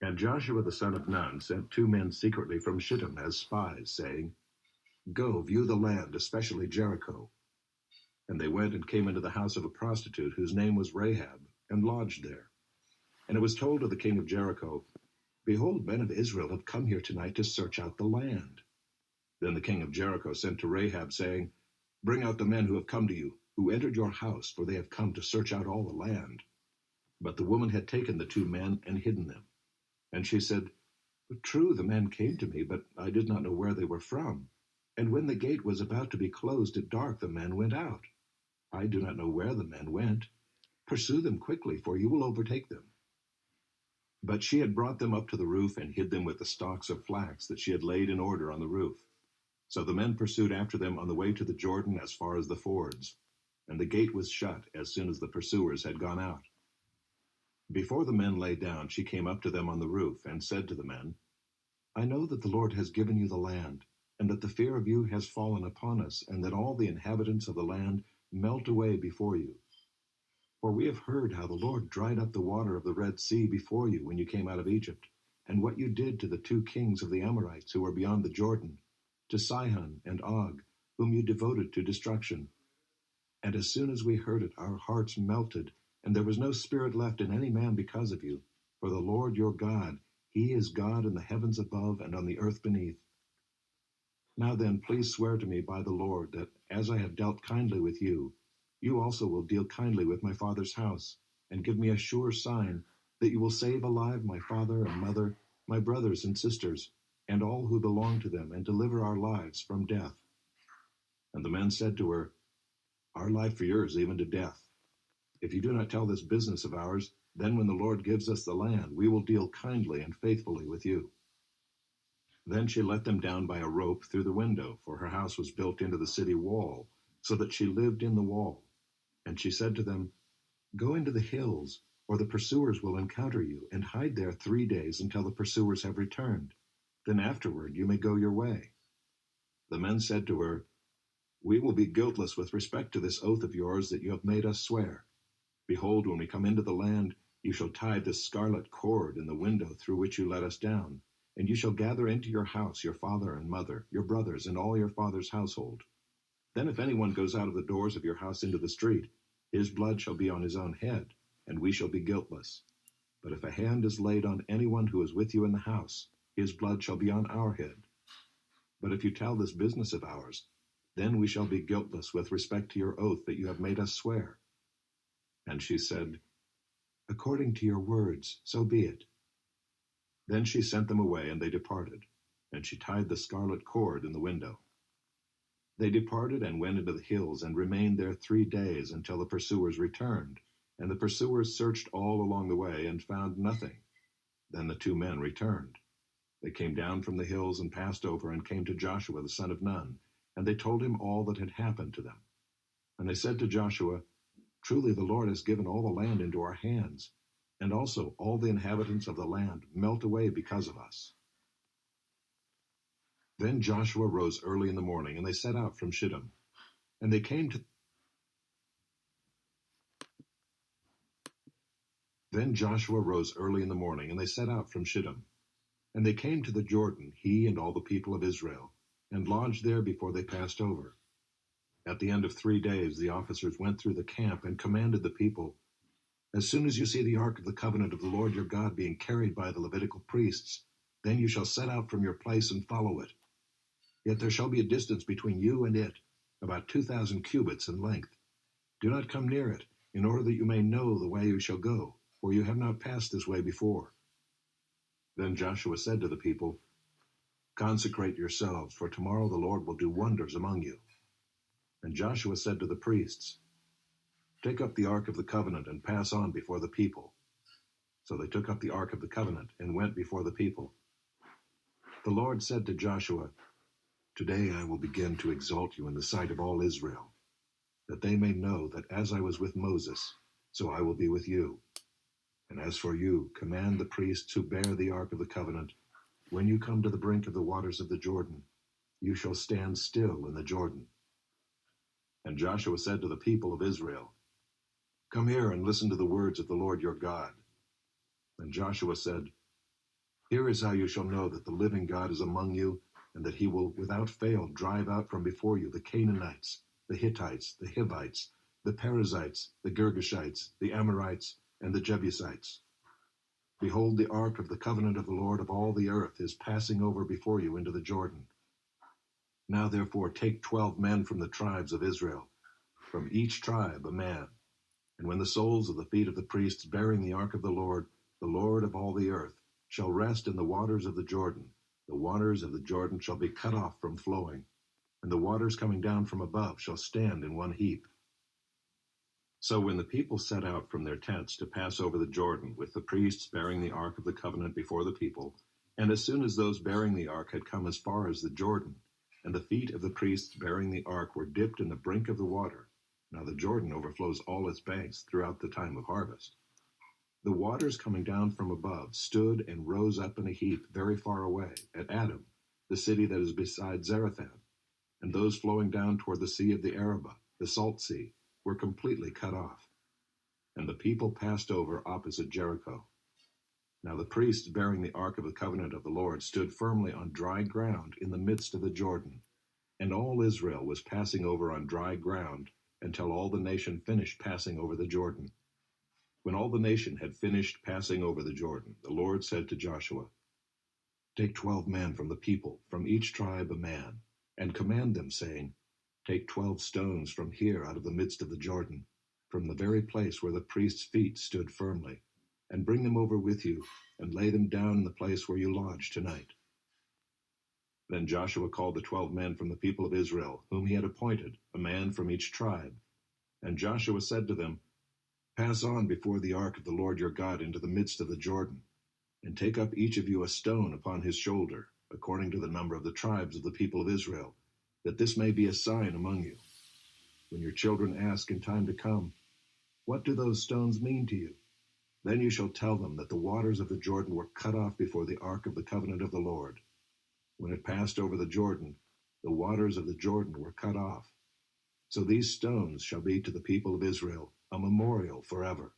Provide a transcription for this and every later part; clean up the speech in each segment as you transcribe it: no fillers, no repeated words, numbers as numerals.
And Joshua the son of Nun sent 2 men secretly from Shittim as spies, saying, Go, view the land, especially Jericho. And they went and came into the house of a prostitute whose name was Rahab, and lodged there. And it was told to the king of Jericho, Behold, men of Israel have come here tonight to search out the land. Then the king of Jericho sent to Rahab, saying, Bring out the men who have come to you, who entered your house, for they have come to search out all the land. But the woman had taken the 2 men and hidden them. And she said, True, the men came to me, but I did not know where they were from. And when the gate was about to be closed at dark, the men went out. I do not know where the men went. Pursue them quickly, for you will overtake them. But she had brought them up to the roof and hid them with the stalks of flax that she had laid in order on the roof. So the men pursued after them on the way to the Jordan as far as the fords. And the gate was shut as soon as the pursuers had gone out. Before the men lay down, she came up to them on the roof and said to the men, I know that the Lord has given you the land, and that the fear of you has fallen upon us, and that all the inhabitants of the land melt away before you. For we have heard how the Lord dried up the water of the Red Sea before you when you came out of Egypt, and what you did to the 2 kings of the Amorites who were beyond the Jordan, to Sihon and Og, whom you devoted to destruction. And as soon as we heard it, our hearts melted, and there was no spirit left in any man because of you. For the Lord your God, he is God in the heavens above and on the earth beneath. Now then, please swear to me by the Lord that, as I have dealt kindly with you, you also will deal kindly with my father's house, and give me a sure sign that you will save alive my father and mother, my brothers and sisters, and all who belong to them, and deliver our lives from death. And the men said to her, Our life for yours, even to death. If you do not tell this business of ours, then when the Lord gives us the land, we will deal kindly and faithfully with you. Then she let them down by a rope through the window, for her house was built into the city wall, so that she lived in the wall. And she said to them, Go into the hills, or the pursuers will encounter you, and hide there 3 days until the pursuers have returned. Then afterward you may go your way. The men said to her, We will be guiltless with respect to this oath of yours that you have made us swear. Behold, when we come into the land, you shall tie this scarlet cord in the window through which you let us down, and you shall gather into your house your father and mother, your brothers, and all your father's household. Then if anyone goes out of the doors of your house into the street, his blood shall be on his own head, and we shall be guiltless. But if a hand is laid on anyone who is with you in the house, his blood shall be on our head. But if you tell this business of ours, then we shall be guiltless with respect to your oath that you have made us swear. And she said, According to your words, so be it. Then she sent them away, and they departed, and she tied the scarlet cord in the window. They departed and went into the hills, and remained there 3 days until the pursuers returned. And the pursuers searched all along the way, and found nothing. Then the 2 men returned. They came down from the hills and passed over, and came to Joshua the son of Nun, and they told him all that had happened to them. And they said to Joshua, Truly the Lord has given all the land into our hands, and also all the inhabitants of the land melt away because of us. Then Joshua rose early in the morning, and they set out from Shittim. And they came to Then Joshua rose early in the morning, and they set out from Shittim. And they came to the Jordan, he and all the people of Israel, and lodged there before they passed over. At the end of 3 days the officers went through the camp and commanded the people, As soon as you see the ark of the covenant of the Lord your God being carried by the Levitical priests, then you shall set out from your place and follow it. Yet there shall be a distance between you and it, about 2,000 cubits in length. Do not come near it, in order that you may know the way you shall go, for you have not passed this way before. Then Joshua said to the people, Consecrate yourselves, for tomorrow the Lord will do wonders among you. And Joshua said to the priests, Take up the ark of the covenant and pass on before the people. So they took up the ark of the covenant and went before the people. The Lord said to Joshua, Today I will begin to exalt you in the sight of all Israel, that they may know that as I was with Moses, so I will be with you. And as for you, command the priests who bear the ark of the covenant, when you come to the brink of the waters of the Jordan, you shall stand still in the Jordan. And Joshua said to the people of Israel, Come here and listen to the words of the Lord your God. And Joshua said, Here is how you shall know that the living God is among you, and that he will without fail drive out from before you the Canaanites, the Hittites, the Hivites, the Perizzites, the Girgashites, the Amorites, and the Jebusites. Behold, the ark of the covenant of the Lord of all the earth is passing over before you into the Jordan. Now therefore take 12 men from the tribes of Israel, from each tribe a man. And when the soles of the feet of the priests bearing the ark of the Lord of all the earth, shall rest in the waters of the Jordan, the waters of the Jordan shall be cut off from flowing, and the waters coming down from above shall stand in one heap. So when the people set out from their tents to pass over the Jordan, with the priests bearing the ark of the covenant before the people, and as soon as those bearing the ark had come as far as the Jordan, and the feet of the priests bearing the ark were dipped in the brink of the water, now the Jordan overflows all its banks throughout the time of harvest, the waters coming down from above stood and rose up in a heap very far away, at Adam, the city that is beside Zarethan, and those flowing down toward the sea of the Arabah, the salt sea, were completely cut off. And the people passed over opposite Jericho. Now the priests bearing the ark of the covenant of the Lord stood firmly on dry ground in the midst of the Jordan, and all Israel was passing over on dry ground until all the nation finished passing over the Jordan. When all the nation had finished passing over the Jordan, the Lord said to Joshua, Take 12 men from the people, from each tribe a man, and command them, saying, Take 12 stones from here out of the midst of the Jordan, from the very place where the priest's feet stood firmly, and bring them over with you, and lay them down in the place where you lodge tonight. Then Joshua called the 12 men from the people of Israel, whom he had appointed, a man from each tribe. And Joshua said to them, Pass on before the ark of the Lord your God into the midst of the Jordan, and take up each of you a stone upon his shoulder, according to the number of the tribes of the people of Israel, that this may be a sign among you. When your children ask in time to come, What do those stones mean to you? Then you shall tell them that the waters of the Jordan were cut off before the ark of the covenant of the Lord. When it passed over the Jordan, the waters of the Jordan were cut off. So these stones shall be to the people of Israel a memorial forever.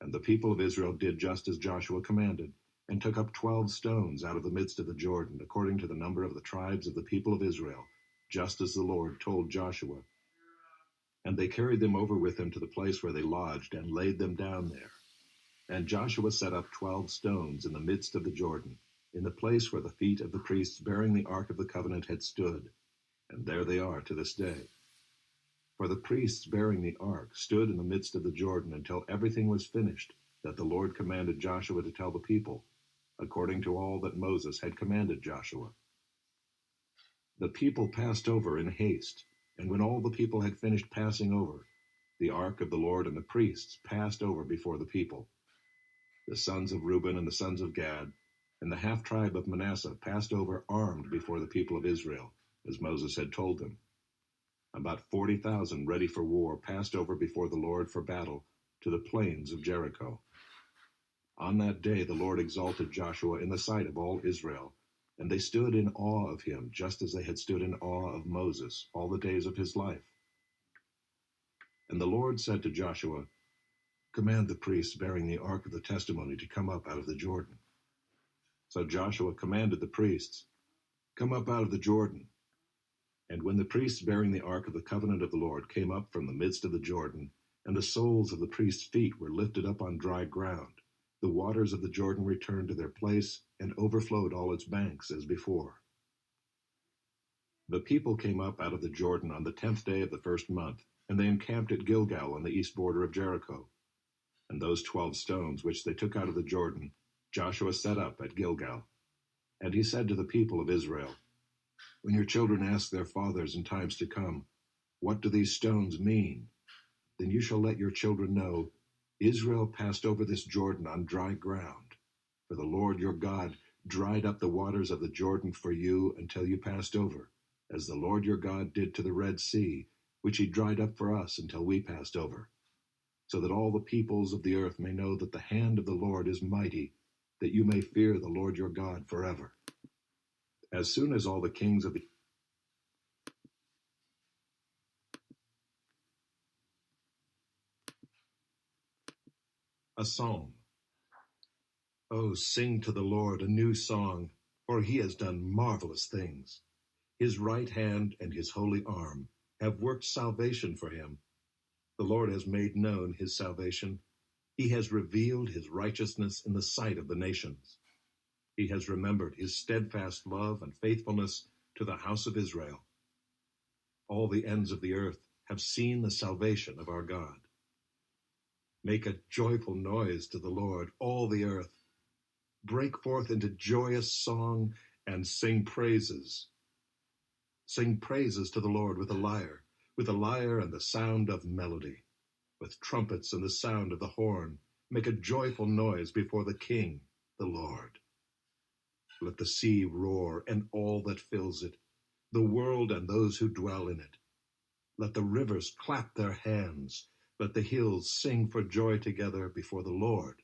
And the people of Israel did just as Joshua commanded, and took up 12 stones out of the midst of the Jordan, according to the number of the tribes of the people of Israel, just as the Lord told Joshua. And they carried them over with them to the place where they lodged, and laid them down there. And Joshua set up 12 stones in the midst of the Jordan, in the place where the feet of the priests bearing the ark of the covenant had stood, and there they are to this day. For the priests bearing the ark stood in the midst of the Jordan until everything was finished that the Lord commanded Joshua to tell the people, according to all that Moses had commanded Joshua. The people passed over in haste, and when all the people had finished passing over, the ark of the Lord and the priests passed over before the people. The sons of Reuben and the sons of Gad, and the half-tribe of Manasseh passed over armed before the people of Israel, as Moses had told them. About 40,000 ready for war passed over before the Lord for battle to the plains of Jericho. On that day the Lord exalted Joshua in the sight of all Israel, and they stood in awe of him, just as they had stood in awe of Moses all the days of his life. And the Lord said to Joshua, Command the priests bearing the ark of the testimony to come up out of the Jordan. So Joshua commanded the priests, Come up out of the Jordan. And when the priests bearing the ark of the covenant of the Lord came up from the midst of the Jordan, and the soles of the priests' feet were lifted up on dry ground, the waters of the Jordan returned to their place and overflowed all its banks as before. The people came up out of the Jordan on the 10th day of the first month, and they encamped at Gilgal on the east border of Jericho. And those 12 stones which they took out of the Jordan, Joshua set up at Gilgal. And he said to the people of Israel, When your children ask their fathers in times to come, What do these stones mean? Then you shall let your children know, Israel passed over this Jordan on dry ground. For the Lord your God dried up the waters of the Jordan for you until you passed over, as the Lord your God did to the Red Sea, which he dried up for us until we passed over, so that all the peoples of the earth may know that the hand of the Lord is mighty, that you may fear the Lord your God forever. As soon as all the kings of the A psalm. Oh, sing to the Lord a new song, for he has done marvelous things. His right hand and his holy arm have worked salvation for him. The Lord has made known his salvation. He has revealed his righteousness in the sight of the nations. He has remembered his steadfast love and faithfulness to the house of Israel. All the ends of the earth have seen the salvation of our God. Make a joyful noise to the Lord, all the earth. Break forth into joyous song and sing praises. Sing praises to the Lord with a lyre and the sound of melody, with trumpets and the sound of the horn. Make a joyful noise before the King, the Lord. Let the sea roar and all that fills it, the world and those who dwell in it. Let the rivers clap their hands. Let the hills sing for joy together before the Lord,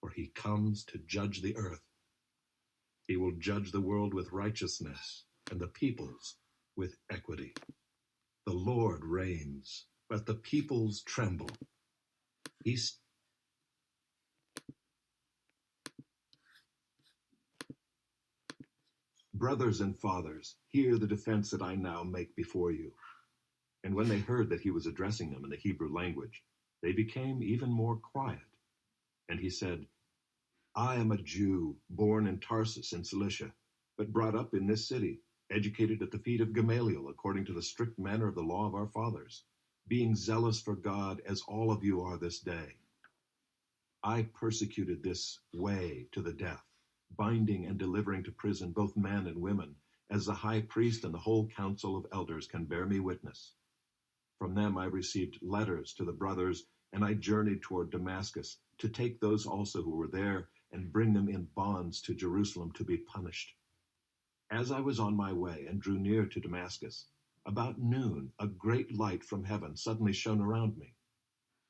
for he comes to judge the earth. He will judge the world with righteousness and the peoples with equity. The Lord reigns, let the peoples tremble. Brothers and fathers, hear the defense that I now make before you. And when they heard that he was addressing them in the Hebrew language, they became even more quiet. And he said, I am a Jew, born in Tarsus in Cilicia, but brought up in this city, educated at the feet of Gamaliel according to the strict manner of the law of our fathers, being zealous for God as all of you are this day. I persecuted this way to the death, binding and delivering to prison both men and women, as the high priest and the whole council of elders can bear me witness. From them I received letters to the brothers, and I journeyed toward Damascus to take those also who were there and bring them in bonds to Jerusalem to be punished. As I was on my way and drew near to Damascus, about noon a great light from heaven suddenly shone around me.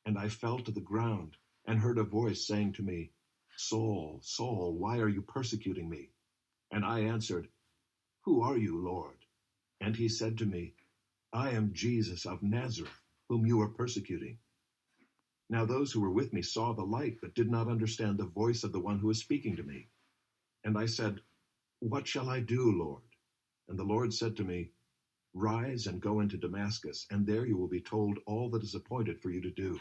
And I fell to the ground and heard a voice saying to me, Saul, Saul, why are you persecuting me? And I answered, Who are you, Lord? And he said to me, I am Jesus of Nazareth, whom you are persecuting. Now those who were with me saw the light, but did not understand the voice of the one who was speaking to me. And I said, What shall I do, Lord? And the Lord said to me, Rise and go into Damascus, and there you will be told all that is appointed for you to do.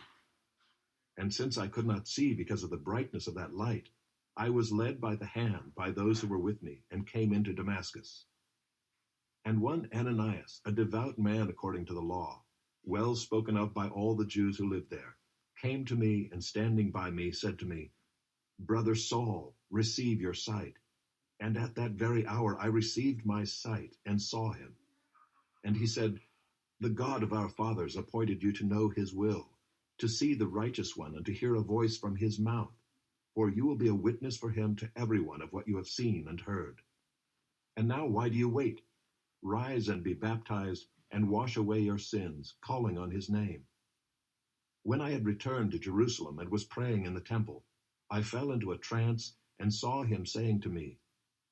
And since I could not see because of the brightness of that light, I was led by the hand by those who were with me, and came into Damascus. And one Ananias, a devout man according to the law, well spoken of by all the Jews who lived there, came to me, and standing by me said to me, Brother Saul, receive your sight. And at that very hour I received my sight, and saw him. And he said, The God of our fathers appointed you to know his will, to see the righteous one, and to hear a voice from his mouth. For you will be a witness for him to everyone of what you have seen and heard. And now why do you wait? Rise and be baptized, and wash away your sins, calling on his name. When I had returned to Jerusalem and was praying in the temple, I fell into a trance and saw him saying to me,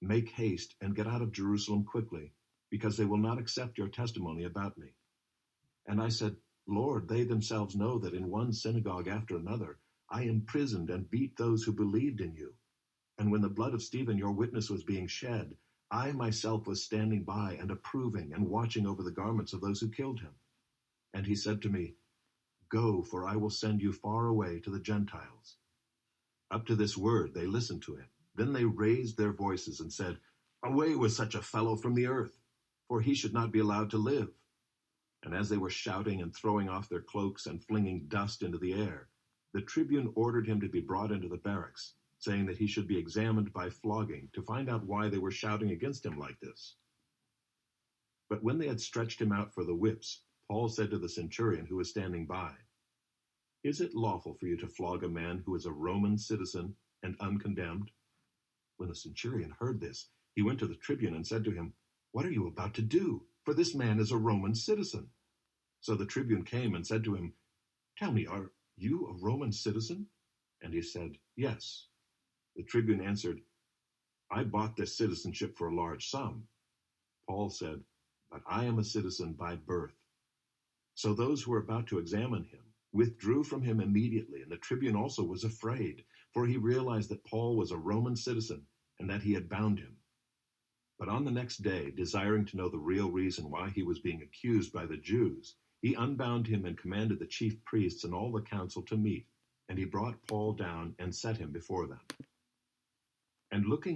Make haste and get out of Jerusalem quickly, because they will not accept your testimony about me. And I said, Lord, they themselves know that in one synagogue after another I imprisoned and beat those who believed in you. And when the blood of Stephen, your witness, was being shed, I myself was standing by and approving and watching over the garments of those who killed him. And he said to me, Go, for I will send you far away to the Gentiles. Up to this word they listened to him. Then they raised their voices and said, Away with such a fellow from the earth, for he should not be allowed to live. And as they were shouting and throwing off their cloaks and flinging dust into the air, the tribune ordered him to be brought into the barracks, saying that he should be examined by flogging to find out why they were shouting against him like this. But when they had stretched him out for the whips, Paul said to the centurion who was standing by, Is it lawful for you to flog a man who is a Roman citizen and uncondemned? When the centurion heard this, he went to the tribune and said to him, What are you about to do? For this man is a Roman citizen. So the tribune came and said to him, Tell me, are you a Roman citizen? And he said, Yes. The tribune answered, I bought this citizenship for a large sum. Paul said, But I am a citizen by birth. So those who were about to examine him withdrew from him immediately, and the tribune also was afraid, for he realized that Paul was a Roman citizen and that he had bound him. But on the next day, desiring to know the real reason why he was being accused by the Jews, he unbound him and commanded the chief priests and all the council to meet, and he brought Paul down and set him before them. And looking